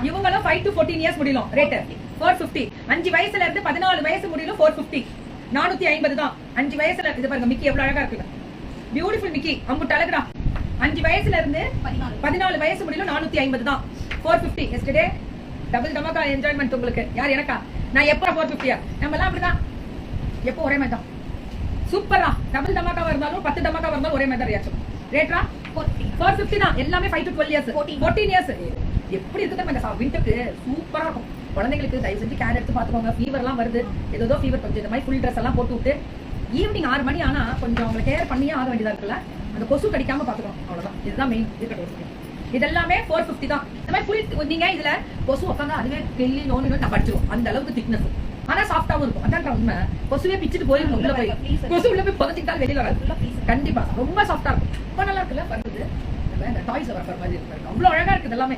இவங்களும் 5 to 14 years முடியலாம். Rate 450. 5 வயசுல இருந்து 14 வயசு முடியலாம் 450. 450 தான். 5 வயசுல இது பாருங்க மிக்கி எவ்வளவு அழகா இருக்கு. Beautiful Mickey. அம்புட்டு அழகுடா. 5 வயசுல இருந்து 14 வயசு முடியலாம் 450 தான். 450. எஸ்டர்டே டபுள் டமாக்கா என்ஜாய்மெண்ட் உங்களுக்கு. யார் எனக்கா? நான் எப்போ 450 நம்ம எல்லாம் அப்படிதான். எப்போ ஒரே மாதிரி தான். சூப்பரா. டபுள் டமாக்காவா இருந்தாலும் 10 டமாக்காவா இருந்தாலும் ஒரே மாதிரி தான் ரியாக்ஷன். ரேட்ரா 450 தான். எல்லாமே 5 to 12 இயர்ஸ். 14 இயர்ஸ். எப்படி இருக்குது இந்த விண்டருக்கு சூப்பரா இருக்கும். குழந்தைங்களுக்கு தயவு செஞ்சு கேர் எடுத்து பாத்துக்கோங்க. ஃபீவர் எல்லாம் வருது. ஏதோ ஃபீவர் கொஞ்சம் இந்த மாதிரி ஃபுல் ட்ரெஸ் எல்லாம் போட்டு விட்டு ஈவினிங் 6 மணி ஆனா கொஞ்சம் அவங்களை கேர் பண்ணியே ஆக வேண்டியதா இருக்குல்ல. அந்த கொசு கடிக்காம பாத்துக்கணும். அவ்வளவுதான். இதுதான் மெயின். இதெல்லாமே 450 தான். இந்த மாதிரி புல் நீங்க இதுல கொசு உட்காந்து அதுவே டெல்லி நோன்னு நான் படிச்சிருவோம். அந்த அளவுக்கு திக்னஸ். ஆனா சாஃப்டாவும் இருக்கும். அதான் உண்மை. கொசுவே பிச்சுட்டு போயிடும். உள்ள போய் கொசு உள்ள போய் புதைச்சிட்டாலும் வெளியில வராது. கண்டிப்பா ரொம்ப சாஃப்டா இருக்கும். ரொம்ப நல்லா இருக்குல்ல. பண்றது டாய்ஸ் வர மாதிரி இருக்கு. அவ்வளவு அழகா இருக்குது எல்லாமே.